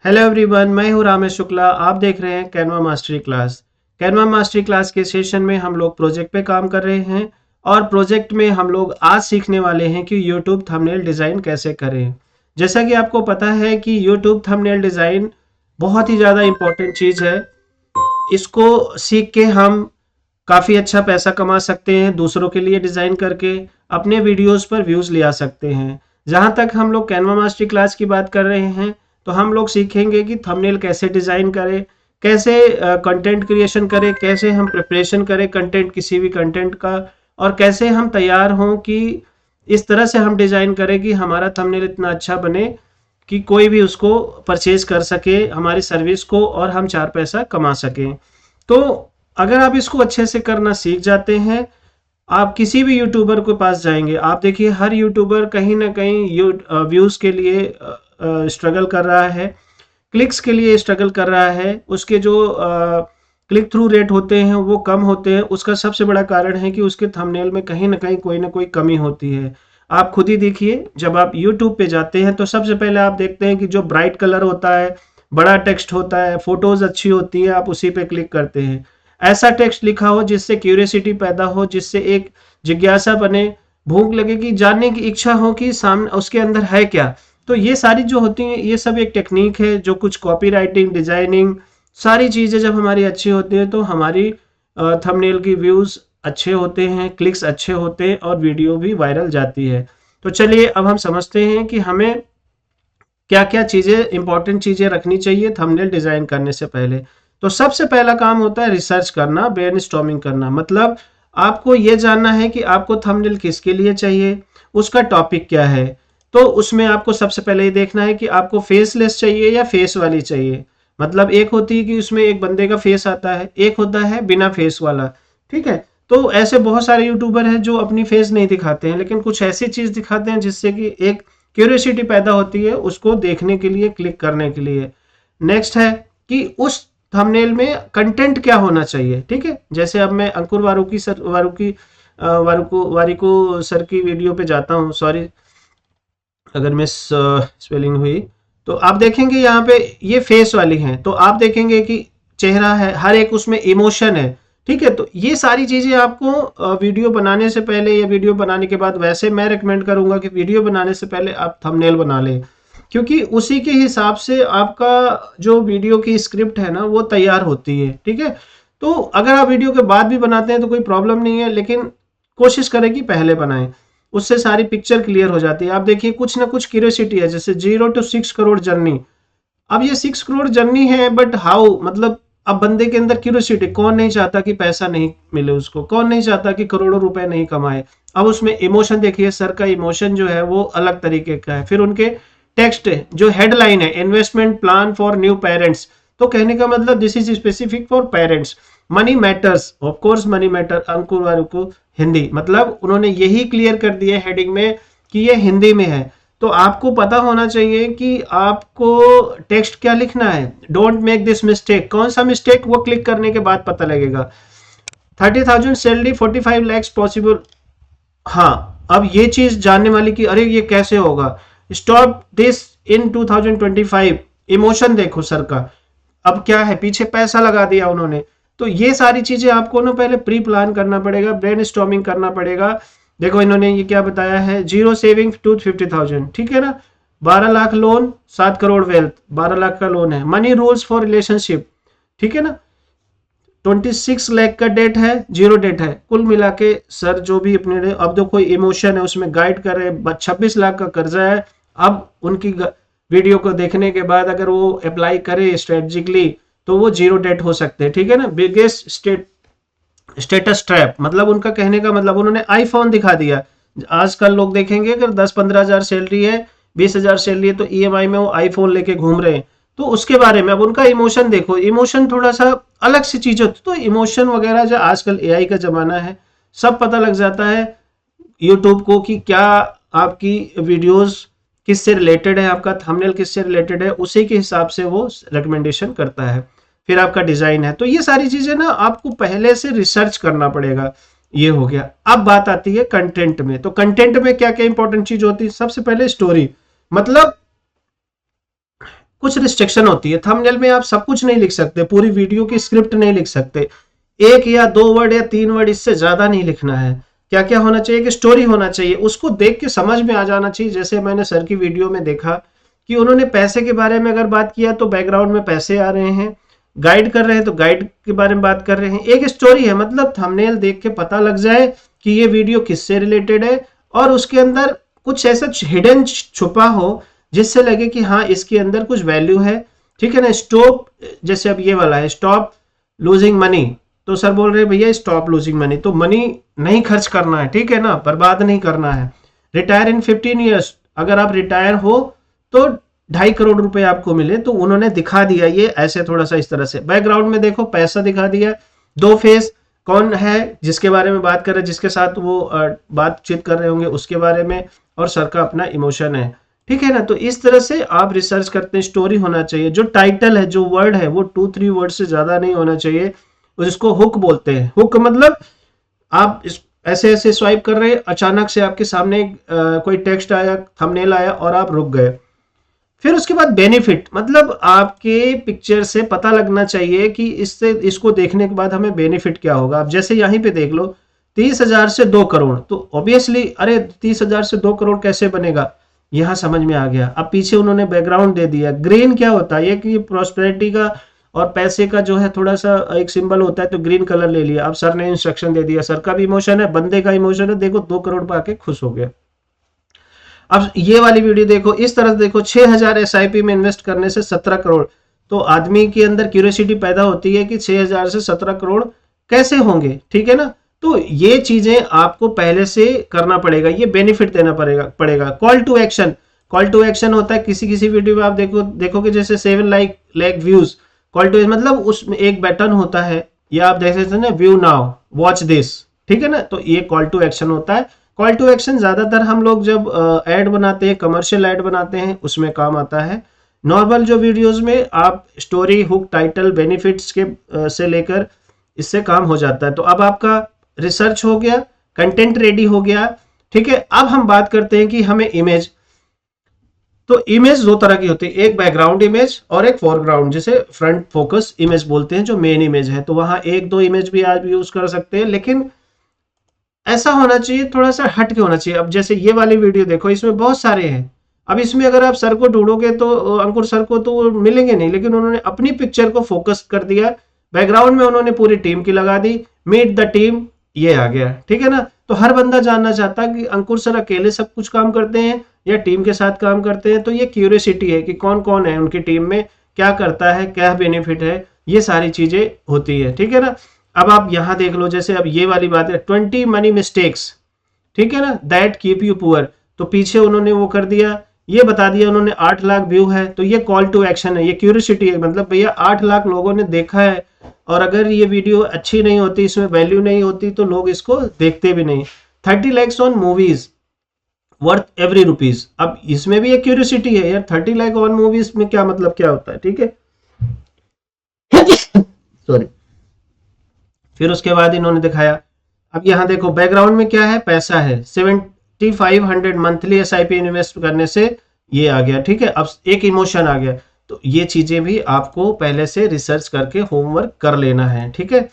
Hello everyone, मैं हूं रामेश शुक्ला। आप देख रहे हैं Canva mastery class. Canva mastery class के सेशन में हम लोग प्रोजेक्ट पे काम कर रहे हैं और प्रोजेक्ट में हम लोग आज सीखने वाले हैं कि यूट्यूब थंबनेल डिज़ाइन कैसे करें। जैसा कि आपको पता है कि यूट्यूब थंबनेल डिज़ाइन बहुत ही ज़्यादा इम्पोर्टेंट चीज़ है। इसको सीख के हम काफ़ी अच्छा पैसा कमा सकते हैं, दूसरों के लिए डिज़ाइन करके अपने वीडियोस पर व्यूज़ ले आ सकते हैं। जहाँ तक हम लोग कैनवा मास्टरी क्लास की बात कर रहे हैं तो हम लोग सीखेंगे कि थंबनेल कैसे डिज़ाइन करें, कैसे कंटेंट क्रिएशन करें, कैसे हम प्रिपरेशन करें कंटेंट, किसी भी कंटेंट का, और कैसे हम तैयार हों कि इस तरह से हम डिज़ाइन करें कि हमारा थंबनेल इतना अच्छा बने कि कोई भी उसको परचेज कर सके हमारी सर्विस को और हम चार पैसा कमा सकें। तो अगर आप इसको अच्छे से करना सीख जाते हैं, आप किसी भी यूट्यूबर के पास जाएंगे, आप देखिए हर यूट्यूबर कहीं ना कहीं व्यूज़ के लिए स्ट्रगल कर रहा है, क्लिक्स के लिए स्ट्रगल कर रहा है। उसके जो क्लिक थ्रू रेट होते हैं वो कम होते हैं। उसका सबसे बड़ा कारण है कि उसके थंबनेल में कहीं ना कोई कमी होती है। आप खुद ही देखिए, जब आप यूट्यूब पे जाते हैं तो सबसे पहले आप देखते हैं कि जो ब्राइट कलर होता है, बड़ा टेक्स्ट होता है, फोटोज अच्छी होती है, आप उसी पे क्लिक करते हैं। ऐसा टेक्स्ट लिखा हो जिससे क्यूरियोसिटी पैदा हो, जिससे एक जिज्ञासा बने, भूख लगे, कि जानने की इच्छा हो कि सामने उसके अंदर है क्या। तो ये सारी जो होती हैं, ये सब एक टेक्निक है जो कुछ कॉपी राइटिंग, डिजाइनिंग, सारी चीज़ें जब हमारी अच्छी होती है तो हमारी थंबनेल की व्यूज़ अच्छे होते हैं, क्लिक्स अच्छे होते हैं और वीडियो भी वायरल जाती है। तो चलिए अब हम समझते हैं कि हमें क्या क्या चीज़ें, इंपॉर्टेंट चीज़ें रखनी चाहिए थंबनेल डिज़ाइन करने से पहले। तो सबसे पहला काम होता है रिसर्च करना, ब्रेनस्टॉर्मिंग करना। मतलब आपको ये जानना है कि आपको थंबनेल किसके लिए चाहिए, उसका टॉपिक क्या है। तो उसमें आपको सबसे पहले ये देखना है कि आपको फेसलेस चाहिए या फेस वाली चाहिए। मतलब एक होती है कि उसमें एक बंदे का फेस आता है, एक होता है बिना फेस वाला। ठीक है, तो ऐसे बहुत सारे यूट्यूबर हैं जो अपनी फेस नहीं दिखाते हैं, लेकिन कुछ ऐसी चीज़ दिखाते हैं जिससे कि एक क्यूरियोसिटी पैदा होती है उसको देखने के लिए, क्लिक करने के लिए। नेक्स्ट है कि उस थंबनेल में कंटेंट क्या होना चाहिए। ठीक है, जैसे अब मैं अंकुर वारिको सर की वीडियो पे जाता हूँ, सॉरी अगर मिस स्पेलिंग हुई, तो आप देखेंगे यहाँ पे ये फेस वाली हैं, तो आप देखेंगे कि चेहरा है, हर एक उसमें इमोशन है। ठीक है, तो ये सारी चीजें आपको वीडियो बनाने से पहले या वीडियो बनाने के बाद, वैसे मैं रेकमेंड करूंगा कि वीडियो बनाने से पहले आप थंबनेल बना लें, क्योंकि उसी के हिसाब से आपका जो वीडियो की स्क्रिप्ट है ना वो तैयार होती है। ठीक है, तो अगर आप वीडियो के बाद भी बनाते हैं तो कोई प्रॉब्लम नहीं है, लेकिन कोशिश करें कि पहले बनाएं, उससे सारी पिक्चर क्लियर हो जाती है। आप देखिए कुछ ना कुछ क्यूरियोसिटी है, जैसे 0 to 6 करोड़ जर्नी। अब ये 6 करोड़ जर्नी है, बट हाउ, मतलब अब बंदे के अंदर क्यूरियोसिटी, कौन नहीं चाहता कि पैसा नहीं मिले उसको, कौन नहीं चाहता कि करोड़ों रुपए नहीं कमाए। अब उसमें इमोशन देखिए, सर का इमोशन जो है वो अलग तरीके का है। फिर उनके टेक्स्ट जो हेडलाइन है, investment plan for new parents, तो कहने का मतलब this is specific for parents. Money matters, of course money matter, Ankur Warikoo Hindi, मतलब उन्होंने यही क्लियर कर दिया हेडिंग में कि ये हिंदी में है। तो आपको पता होना चाहिए कि आपको टेक्स्ट क्या लिखना है। डोंट मेक दिस मिस्टेक, कौन सा मिस्टेक वो क्लिक करने के बाद पता लगेगा। 30,000 सैलरी 45 लैक्स पॉसिबल। हाँ, अब ये चीज जानने वाली कि अरे ये कैसे होगा। स्टॉप दिस इन 2025, इमोशन देखो सर का। अब क्या है, पीछे पैसा लगा दिया उन्होंने। तो ये सारी चीजें आपको ना पहले प्री प्लान करना पड़ेगा, ब्रेन स्टॉर्मिंग करना पड़ेगा। देखो इन्होंने ये क्या बताया है, 0 सेविंग टू 50,000, ठीक है ना, 12 लाख लोन, 7 करोड़ वेल्थ, 12 लाख का लोन है। मनी रूल्स फॉर रिलेशनशिप, ठीक है ना, 26 लाख का डेट है, 0 डेट है। कुल मिला के सर जो भी अपने, अब देखो इमोशन है उसमें गाइड कर रहे हैं, 26 लाख का कर्जा है। अब उनकी वीडियो को देखने के बाद अगर वो अप्लाई करे स्ट्रेटेजिकली तो वो 0 डेट हो सकते हैं। ठीक है ना, बिगेस्ट स्टेटस ट्रैप, मतलब उनका कहने का मतलब उन्होंने आईफोन दिखा दिया। आजकल लोग देखेंगे अगर 10-15 हज़ार सैलरी है, 20 हज़ार सैलरी है, तो ईएमआई में वो आईफोन लेके घूम रहे हैं। तो उसके बारे में अब उनका इमोशन देखो, इमोशन थोड़ा सा अलग सी चीज होती, तो इमोशन वगैरह जो आजकल एआई का जमाना है, सब पता लग जाता है यूट्यूब को कि क्या आपकी वीडियोस किससे रिलेटेड है, आपका थंबनेल किससे रिलेटेड है, उसी के हिसाब से वो रिकमेंडेशन करता है। फिर आपका डिजाइन है, तो ये सारी चीजें ना आपको पहले से रिसर्च करना पड़ेगा। ये हो गया। अब बात आती है कंटेंट में। तो कंटेंट में क्या क्या इंपॉर्टेंट चीज होती है, सबसे पहले स्टोरी। मतलब कुछ रिस्ट्रिक्शन होती है। थंबनेल में आप सब कुछ नहीं लिख सकते, पूरी वीडियो की स्क्रिप्ट नहीं लिख सकते, 1 या 2 वर्ड या 3 वर्ड, इससे ज्यादा नहीं लिखना है। क्या क्या होना चाहिए कि स्टोरी होना चाहिए, उसको देख के समझ में आ जाना चाहिए। जैसे मैंने सर की वीडियो में देखा कि उन्होंने पैसे के बारे में अगर बात किया तो बैकग्राउंड में पैसे आ रहे हैं, गाइड कर रहे हैं तो गाइड के बारे में बात कर रहे हैं, एक स्टोरी है। मतलब थंबनेल देख के पता लग जाए कि ये वीडियो किससे रिलेटेड है, और उसके अंदर कुछ ऐसा हिडन छुपा हो जिससे लगे कि हाँ इसके अंदर कुछ वैल्यू है। ठीक है ना। स्टॉप, जैसे अब ये वाला है स्टॉप लूजिंग मनी, तो सर बोल रहे हैं भैया स्टॉप लूजिंग मनी, तो मनी नहीं खर्च करना है, ठीक है ना, बर्बाद नहीं करना है। रिटायर इन 15 ईयर्स, अगर आप रिटायर हो तो 2.5 करोड़ रुपए आपको मिले, तो उन्होंने दिखा दिया ये ऐसे थोड़ा सा इस तरह से। बैकग्राउंड में देखो पैसा दिखा दिया, 2 फेस, कौन है जिसके बारे में बात कर रहे हैं, जिसके साथ वो बातचीत कर रहे होंगे उसके बारे में, और सर का अपना इमोशन है। ठीक है ना। तो इस तरह से आप रिसर्च करते हैं, स्टोरी होना चाहिए। जो टाइटल है, जो वर्ड है, वो 2-3 वर्ड से ज्यादा नहीं होना चाहिए, जिसको हुक बोलते हैं। हुक मतलब आप ऐसे ऐसे स्वाइप कर रहे, अचानक से आपके सामने कोई टेक्स्ट आया, थंबनेल आया और आप रुक गए। फिर उसके बाद बेनिफिट, मतलब आपके पिक्चर से पता लगना चाहिए कि इससे, इसको देखने के बाद हमें बेनिफिट क्या होगा। अब जैसे यहीं पे देख लो 30,000 से 2 करोड़, तो ऑब्वियसली अरे 30,000 से 2 करोड़ कैसे बनेगा, यहां समझ में आ गया। अब पीछे उन्होंने बैकग्राउंड दे दिया। ग्रीन क्या होता है, ये कि प्रॉस्पेरिटी का और पैसे का जो है थोड़ा सा एक सिंबल होता है, तो ग्रीन कलर ले लिया। अब सर ने इंस्ट्रक्शन दे दिया, सर का भी इमोशन है, बंदे का इमोशन है, देखो 2 करोड़ पाके खुश हो गया। अब ये वाली वीडियो देखो, इस तरह देखो, 6,000 एसआईपी में इन्वेस्ट करने से 17 करोड़, तो आदमी के अंदर क्यूरियोसिटी पैदा होती है कि 6,000 से 17 करोड़ कैसे होंगे। ठीक है ना। तो ये चीजें आपको पहले से करना पड़ेगा, ये बेनिफिट देना पड़ेगा। Call to action, call to action होता है किसी किसी वीडियो में आप देखोगे जैसे 7 लाख व्यूज, कॉल टू मतलब उसमें एक बटन होता है, या आप देख सकते हैं ना, व्यू नाउ, वॉच दिस। ठीक है ना। तो ये कॉल टू एक्शन होता है। कॉल टू एक्शन ज्यादातर हम लोग जब ऐड बनाते हैं, कमर्शियल ऐड बनाते हैं, उसमें काम आता है। नॉर्मल जो वीडियोस में आप स्टोरी, हुक, टाइटल, बेनिफिट्स के से लेकर इससे काम हो जाता है। तो अब आपका रिसर्च हो गया, कंटेंट रेडी हो गया। ठीक है। अब हम बात करते हैं कि हमें इमेज, तो इमेज 2 तरह की होती है, एक बैकग्राउंड इमेज और एक फोरग्राउंड, जिसे फ्रंट फोकस इमेज बोलते हैं, जो मेन इमेज है। तो वहां 1-2 इमेज भी आज यूज कर सकते हैं, लेकिन ऐसा होना चाहिए, थोड़ा सा हट के होना चाहिए। अब जैसे ये वाली वीडियो देखो, इसमें बहुत सारे हैं। अब इसमें अगर आप सर को ढूंढोगे तो अंकुर सर को तो मिलेंगे नहीं, लेकिन उन्होंने अपनी पिक्चर को फोकस कर दिया। बैकग्राउंड में उन्होंने पूरी टीम की लगा दी, मीट द टीम, ये आ गया। ठीक है ना। तो हर बंदा जानना चाहता है कि अंकुर सर अकेले सब कुछ काम करते हैं या टीम के साथ काम करते हैं। तो ये क्यूरियोसिटी है कि कौन कौन है उनकी टीम में, क्या करता है, क्या बेनिफिट है, ये सारी चीजें होती है। ठीक है ना। अब आप यहां देख लो, जैसे अब ये वाली बात है, 20 मनी मिस्टेक्स, ठीक है ना, दैट कीप यू पुअर। तो पीछे उन्होंने वो कर दिया, ये बता दिया उन्होंने 8 लाख व्यू है, तो ये कॉल टू एक्शन है, ये क्यूरियोसिटी है। मतलब भैया 8 लाख लोगों ने देखा है, और अगर ये वीडियो अच्छी नहीं होती, इसमें वैल्यू नहीं होती, तो लोग इसको देखते भी नहीं। 30 lakhs on movies worth every rupees. अब इसमें भी एक क्यूरियोसिटी है यार, 30 लाख ऑन मूवीज में क्या मतलब, क्या होता है। ठीक है। सॉरी। फिर उसके बाद इन्होंने दिखाया, अब यहां देखो बैकग्राउंड में क्या है, पैसा है, 7,500 मंथली एसआईपी इन्वेस्ट करने से ये आ गया। ठीक है। अब एक इमोशन आ गया। तो ये चीजें भी आपको पहले से रिसर्च करके होमवर्क कर लेना है। ठीक है।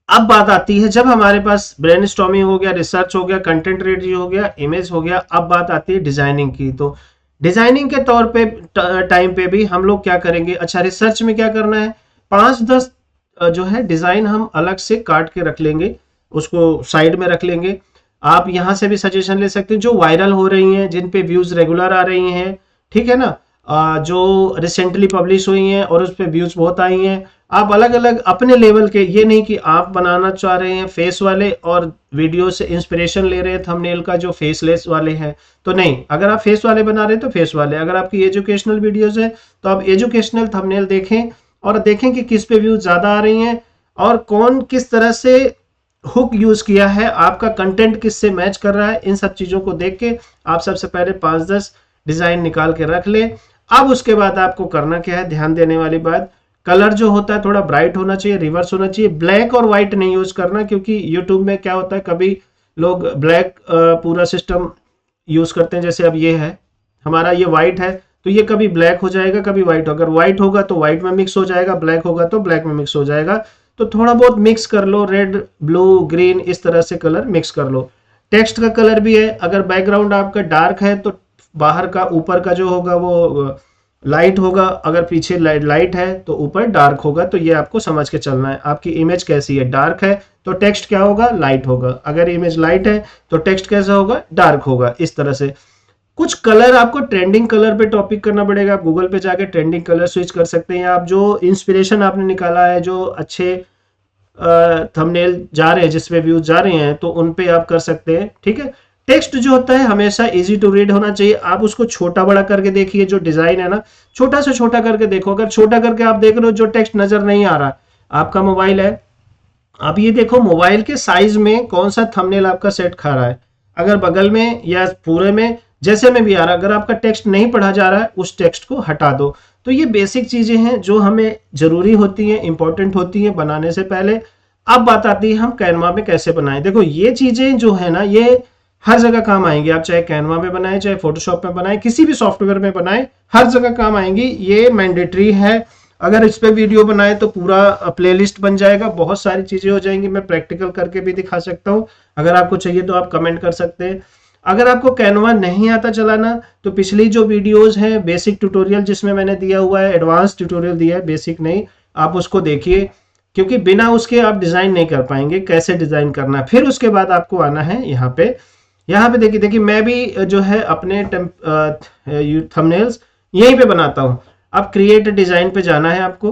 अब बात आती है, जब हमारे पास ब्रेनस्टॉर्मिंग हो गया, रिसर्च हो गया, कंटेंट रेडी हो गया, इमेज हो गया, अब बात आती है डिजाइनिंग की। तो डिजाइनिंग के तौर पे टाइम पे भी हम लोग क्या करेंगे, अच्छा रिसर्च में क्या करना है, 5-10 जो है डिजाइन हम अलग से काट के रख लेंगे, उसको साइड में रख लेंगे। आप यहां से भी सजेशन ले सकते हैं, जो वायरल हो रही हैं, जिन पे व्यूज रेगुलर आ रही हैं। ठीक है ना। जो रिसेंटली पब्लिश हुई हैं और उस पर व्यूज बहुत आई हैं, आप अलग अलग अपने लेवल के, ये नहीं कि आप बनाना चाह रहे हैं फेस वाले और वीडियो से इंस्पिरेशन ले रहे हैं थंबनेल का जो फेसलेस वाले हैं, तो नहीं। अगर आप फेस वाले बना रहे हैं तो फेस वाले, अगर आपकी एजुकेशनल वीडियोस है तो आप एजुकेशनल थंबनेल देखें, और देखें कि किस पे व्यूज ज्यादा आ रही हैं, और कौन किस तरह से हुक यूज किया है, आपका कंटेंट किससे मैच कर रहा है। इन सब चीजों को देख के आप सबसे पहले 5-10 डिजाइन निकाल के रख ले। अब उसके बाद आपको करना क्या है, ध्यान देने वाली बात, कलर जो होता है थोड़ा ब्राइट होना चाहिए, रिवर्स होना चाहिए। ब्लैक और व्हाइट नहीं यूज करना, क्योंकि यूट्यूब में क्या होता है, कभी लोग ब्लैक पूरा सिस्टम यूज करते हैं। जैसे अब ये है हमारा, ये व्हाइट है, तो ये कभी ब्लैक हो जाएगा, कभी व्हाइट। अगर व्हाइट होगा तो व्हाइट में मिक्स हो जाएगा, ब्लैक होगा तो ब्लैक में मिक्स हो जाएगा। तो थोड़ा बहुत मिक्स कर लो, रेड, ब्लू, ग्रीन, इस तरह से कलर मिक्स कर लो। टेक्स्ट का कलर भी है, अगर बैकग्राउंड आपका डार्क है तो बाहर का ऊपर का जो होगा वो लाइट होगा, अगर पीछे लाइट है तो ऊपर डार्क होगा। तो ये आपको समझ के चलना है। आपकी इमेज कैसी है, डार्क है तो टेक्स्ट क्या होगा, लाइट होगा। अगर इमेज लाइट है तो टेक्स्ट कैसा होगा, डार्क होगा। इस तरह से कुछ कलर आपको ट्रेंडिंग कलर पे टॉपिक करना पड़ेगा। आप गूगल पे जाके ट्रेंडिंग कलर स्विच कर सकते हैं। आप जो इंस्पिरेशन आपने निकाला है, जो अच्छे थंबनेल जा रहे हैं, जिसपे व्यूज जा रहे हैं, तो उन पे आप कर सकते हैं। ठीक है, टेक्स्ट जो होता है हमेशा इजी टू रीड होना चाहिए। आप उसको छोटा बड़ा करके देखिए, जो डिजाइन है ना, छोटा से छोटा करके देखो। अगर छोटा करके आप देख रहे हो, जो टेक्स्ट नजर नहीं आ रहा, आपका मोबाइल है, आप ये देखो मोबाइल के साइज में कौन सा थंबनेल आपका सेट खा रहा है। अगर बगल में या पूरे में, जैसे में भी आ रहा, अगर आपका टेक्स्ट नहीं पढ़ा जा रहा है, उस टेक्स्ट को हटा दो। तो ये बेसिक चीजें हैं जो हमें जरूरी होती हैं, इंपॉर्टेंट होती हैं बनाने से पहले। अब बात आती है हम कैनवा में कैसे बनाएं। देखो ये चीजें जो है ना, ये हर जगह काम आएंगी। आप चाहे कैनवा में बनाएं, चाहे फोटोशॉप में बनाएं, किसी भी सॉफ्टवेयर में बनाएं, हर जगह काम आएंगी। ये मैंडेटरी है। अगर इस पे वीडियो बनाए तो पूरा प्लेलिस्ट बन जाएगा, बहुत सारी चीजें हो जाएंगी। मैं प्रैक्टिकल करके भी दिखा सकता हूँ। अगर आपको चाहिए तो आप कमेंट कर सकते हैं। अगर आपको कैनवा नहीं आता चलाना, तो पिछली जो वीडियोस हैं बेसिक ट्यूटोरियल जिसमें मैंने दिया हुआ है, एडवांस ट्यूटोरियल दिया है, बेसिक नहीं, आप उसको देखिए। क्योंकि बिना उसके आप डिजाइन नहीं कर पाएंगे, कैसे डिजाइन करना है। फिर उसके बाद आपको आना है यहाँ पे। यहाँ पे देखिए मैं भी जो है अपने थंबनेल्स यहीं पे बनाता हूँ। अब क्रिएट डिजाइन पे जाना है आपको।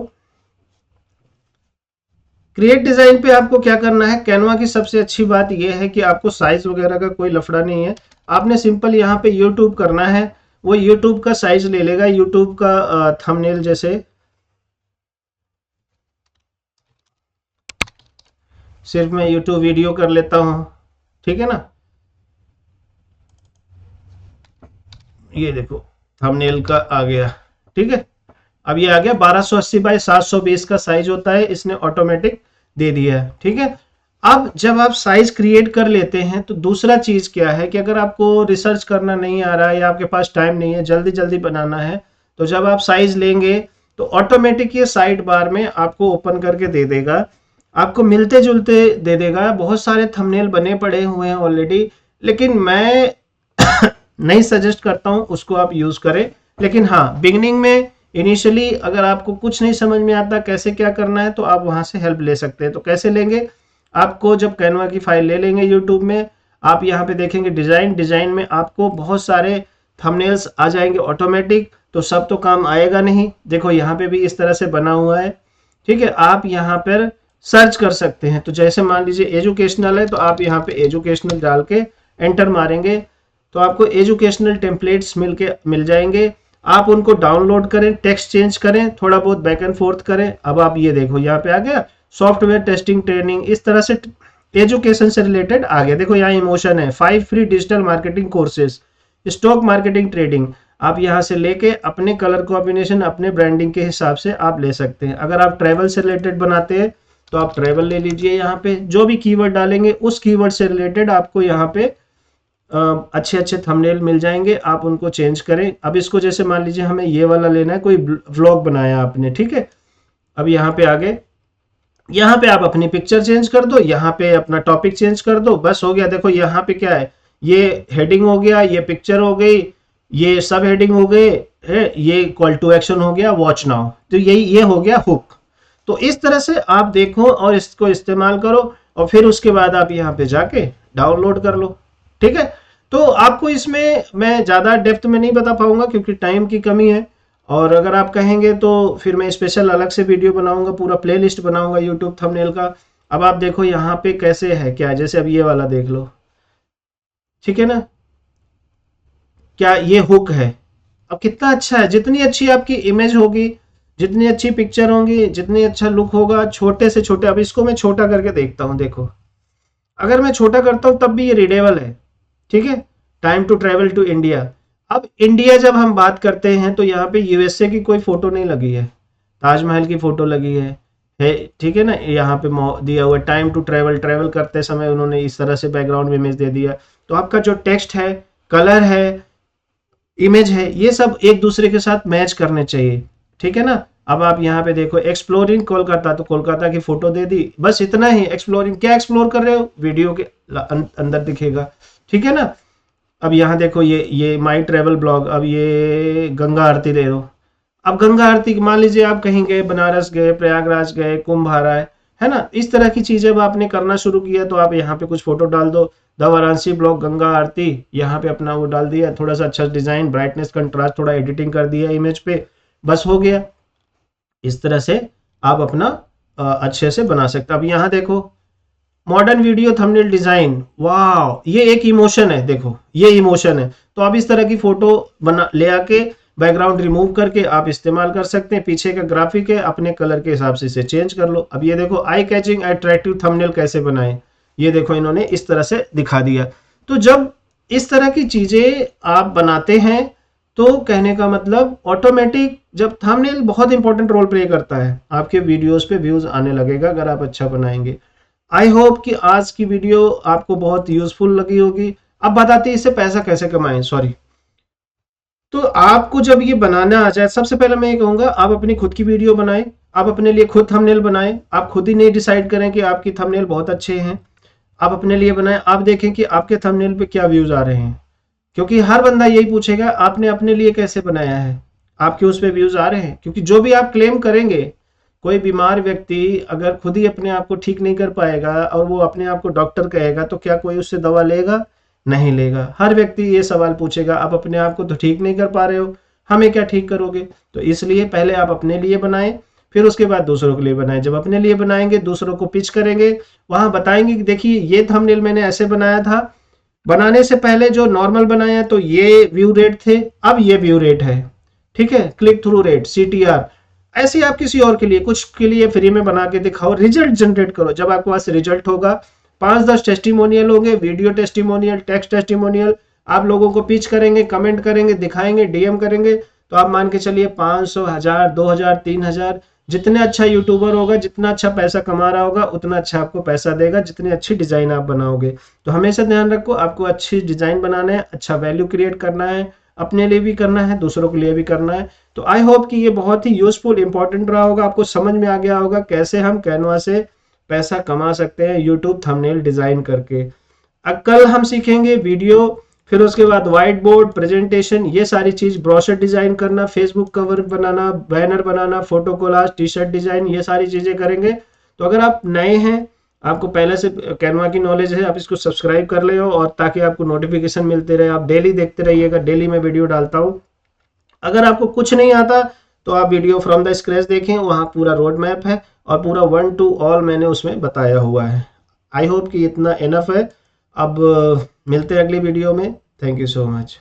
क्रिएट डिजाइन पे आपको क्या करना है, कैनवा की सबसे अच्छी बात यह है कि आपको साइज वगैरह का कोई लफड़ा नहीं है। आपने सिंपल यहाँ पे यूट्यूब करना है, वो यूट्यूब का साइज ले लेगा, यूट्यूब का थंबनेल। जैसे सिर्फ मैं यूट्यूब वीडियो कर लेता हूँ, ठीक है ना। ये देखो थंबनेल का आ गया, ठीक है। अब ये आ गया 1280 बाई 720 का साइज होता है, इसने ऑटोमेटिक दे दिया है, ठीक है। अब जब आप साइज क्रिएट कर लेते हैं तो दूसरा चीज क्या है कि अगर आपको रिसर्च करना नहीं आ रहा है या आपके पास टाइम नहीं है, जल्दी जल्दी बनाना है, तो जब आप साइज लेंगे तो ऑटोमेटिक ये साइड बार में आपको ओपन करके दे देगा, आपको मिलते जुलते दे देगा। बहुत सारे थंबनेल बने पड़े हुए हैं ऑलरेडी, लेकिन मैं नहीं सजेस्ट करता हूं उसको आप यूज करें। लेकिन हाँ, बिगिनिंग में इनिशियली अगर आपको कुछ नहीं समझ में आता कैसे क्या करना है, तो आप वहां से हेल्प ले सकते हैं। तो कैसे लेंगे, आपको जब कैनवा की फाइल ले लेंगे यूट्यूब में, आप यहाँ पे देखेंगे डिजाइन, डिजाइन में आपको बहुत सारे थंबनेल्स आ जाएंगे ऑटोमेटिक। तो सब तो काम आएगा नहीं, देखो यहाँ पे भी इस तरह से बना हुआ है, ठीक है। आप यहाँ पर सर्च कर सकते हैं। तो जैसे मान लीजिए एजुकेशनल है, तो आप यहाँ पे एजुकेशनल डाल के एंटर मारेंगे तो आपको एजुकेशनल टेम्पलेट्स मिल जाएंगे। आप उनको डाउनलोड करें, टेक्स्ट चेंज करें, थोड़ा बहुत बैक एंड फोर्थ करें। अब आप ये देखो यहाँ पे आ गया सॉफ्टवेयर टेस्टिंग ट्रेनिंग, इस तरह से एजुकेशन से रिलेटेड आ गया। देखो यहाँ इमोशन है, 5 free digital marketing courses, stock marketing trading. आप यहाँ से लेके अपने कलर कॉम्बिनेशन, अपने ब्रांडिंग के हिसाब से आप ले सकते हैं। अगर आप ट्रैवल से रिलेटेड बनाते हैं तो आप ट्रैवल ले लीजिए। यहाँ पे जो भी कीवर्ड डालेंगे उस कीवर्ड से रिलेटेड आपको यहाँ पे अच्छे अच्छे थंबनेल मिल जाएंगे, आप उनको चेंज करें। अब इसको जैसे मान लीजिए हमें ये वाला लेना है, कोई व्लॉग बनाया आपने, ठीक है। अब यहाँ पे आगे, यहाँ पे आप अपनी पिक्चर चेंज कर दो, यहाँ पे अपना टॉपिक चेंज कर दो, बस हो गया। देखो यहाँ पे क्या है, ये हेडिंग हो गया, ये पिक्चर हो गई, ये सब हेडिंग हो गए, ये कॉल टू एक्शन हो गया, वॉच नाउ। तो यही ये हो गया हुक। तो इस तरह से आप देखो और इसको इस्तेमाल करो, और फिर उसके बाद आप यहाँ पे जाके डाउनलोड कर लो, ठीक है। तो आपको इसमें मैं ज़्यादा डेप्थ में नहीं बता पाऊंगा क्योंकि टाइम की कमी है, और अगर आप कहेंगे तो फिर मैं स्पेशल अलग से वीडियो बनाऊंगा, पूरा प्लेलिस्ट बनाऊंगा यूट्यूब थंबनेल का। अब आप देखो यहाँ पे कैसे है क्या, जैसे अब ये वाला देख लो, ठीक है ना, क्या ये हुक है। अब कितना अच्छा है, जितनी अच्छी आपकी इमेज होगी, जितनी अच्छी पिक्चर होंगी, जितनी अच्छा लुक होगा, छोटे से छोटे। अब इसको मैं छोटा करके देखता हूँ, देखो अगर मैं छोटा करता हूँ तब भी ये रीडेबल है, ठीक है। Time to travel to India. अब इंडिया जब हम बात करते हैं तो यहाँ पे यूएसए की कोई फोटो नहीं लगी है, ताजमहल की फोटो लगी है, ठीक है ना। यहाँ पे दिया हुआ टाइम टू ट्रेवल, ट्रेवल करते समय उन्होंने इस तरह से बैकग्राउंड में इमेज दे दिया। तो आपका जो टेक्स्ट है, कलर है, इमेज है, ये सब एक दूसरे के साथ मैच करने चाहिए, ठीक है ना। अब आप यहाँ पे देखो एक्सप्लोरिंग कोलकाता, तो कोलकाता की फोटो दे दी, बस इतना ही। एक्सप्लोरिंग क्या एक्सप्लोर कर रहे हो, वीडियो के अंदर दिखेगा, ठीक है ना। अब यहाँ देखो ये माई ट्रेवल ब्लॉग, अब ये गंगा आरती दे दो। अब गंगा आरती मान लीजिए आप कहीं गए, बनारस गए, प्रयागराज गए, कुंभ आ रहा है ना, इस तरह की चीजें अब आपने करना शुरू किया तो आप यहाँ पे कुछ फोटो डाल दो, द वाराणसी ब्लॉग गंगा आरती, यहाँ पे अपना वो डाल दिया, थोड़ा सा अच्छा डिजाइन, ब्राइटनेस कंट्रास्ट थोड़ा एडिटिंग कर दिया इमेज पे, बस हो गया। इस तरह से आप अपना अच्छे से बना सकते। अब यहाँ देखो मॉडर्न वीडियो थंबनेल डिजाइन, वाह ये एक इमोशन है, देखो ये इमोशन है। तो आप इस तरह की फोटो बना ले आके बैकग्राउंड रिमूव करके आप इस्तेमाल कर सकते हैं, पीछे का ग्राफिक है अपने कलर के हिसाब से इसे चेंज कर लो। अब ये देखो आई कैचिंग अट्रैक्टिव थंबनेल कैसे बनाए, ये देखो इन्होंने इस तरह से दिखा दिया। तो जब इस तरह की चीजें आप बनाते हैं तो कहने का मतलब ऑटोमेटिक, जब थंबनेल बहुत इंपॉर्टेंट रोल प्ले करता है, आपके वीडियोस पे व्यूज आने लगेगा अगर आप अच्छा बनाएंगे। आई होप कि आज की वीडियो आपको बहुत यूजफुल लगी होगी। अब बताते हैं इससे पैसा कैसे कमाएं, सॉरी। तो आपको जब ये बनाना आ जाए, सबसे पहले मैं ये कहूंगा आप अपनी खुद की वीडियो बनाएं, आप अपने लिए खुद थंबनेल बनाएं। आप खुद ही नहीं डिसाइड करें कि आपकी थंबनेल बहुत अच्छे हैं, आप अपने लिए बनाएं, आप देखें कि आपके थंबनेल पे क्या व्यूज आ रहे हैं, क्योंकि हर बंदा यही पूछेगा आपने अपने लिए कैसे बनाया है, आपके उस पे व्यूज आ रहे हैं। क्योंकि जो भी आप क्लेम करेंगे, कोई बीमार व्यक्ति अगर खुद ही अपने आप को ठीक नहीं कर पाएगा और वो अपने आप को डॉक्टर कहेगा तो क्या कोई उससे दवा लेगा, नहीं लेगा। हर व्यक्ति ये सवाल पूछेगा आप अपने आप को तो ठीक नहीं कर पा रहे हो, हमें क्या ठीक करोगे। तो इसलिए पहले आप अपने लिए बनाएं, फिर उसके बाद दूसरों के लिए बनाएं। जब अपने लिए बनाएंगे दूसरों को पिच करेंगे, वहां बताएंगे कि देखिए ये थंबनेल मैंने ऐसे बनाया था, बनाने से पहले जो नॉर्मल बनाया तो ये व्यू रेट थे, अब ये व्यू रेट है, ठीक है, क्लिक थ्रू रेट, CTR। ऐसे आप किसी और के लिए, कुछ के लिए फ्री में बना के दिखाओ, रिजल्ट जनरेट करो। जब आपके पास रिजल्ट होगा, 5-10 टेस्टिमोनियल होंगे, वीडियो टेस्टिमोनियल, टेक्स्ट टेस्टिमोनियल, आप लोगों को पिच करेंगे, कमेंट करेंगे, दिखाएंगे, DM करेंगे, तो आप मान के चलिए 500, 1000, 2000, 3000, जितने अच्छा यूट्यूबर होगा, जितना अच्छा पैसा कमा रहा होगा, उतना अच्छा आपको पैसा देगा, जितनी अच्छी डिजाइन आप बनाओगे। तो हमेशा ध्यान रखो, आपको अच्छी डिजाइन बनाना है, अच्छा वैल्यू क्रिएट करना है, अपने लिए भी करना है, दूसरों के लिए भी करना है। तो आई होप कि ये बहुत ही यूजफुल इंपॉर्टेंट रहा होगा, आपको समझ में आ गया होगा कैसे हम कैनवा से पैसा कमा सकते हैं यूट्यूब थंबनेल डिजाइन करके। अब कल हम सीखेंगे वीडियो, फिर उसके बाद व्हाइट बोर्ड प्रेजेंटेशन, ये सारी चीज, ब्रोशर डिजाइन करना, फेसबुक कवर बनाना, बैनर बनाना, फोटो कोलाज, T-शर्ट डिजाइन, ये सारी चीजें करेंगे। तो अगर आप नए हैं, आपको पहले से कैनवा की नॉलेज है, आप इसको सब्सक्राइब कर ले हो, और ताकि आपको नोटिफिकेशन मिलते रहे, आप डेली देखते रहिएगा, डेली मैं वीडियो डालता हूँ। अगर आपको कुछ नहीं आता तो आप वीडियो फ्रॉम द स्क्रैच देखें, वहाँ पूरा रोड मैप है और पूरा 1 to all मैंने उसमें बताया हुआ है। आई होप कि इतना इनफ है। अब मिलते हैं अगली वीडियो में। Thank you so much.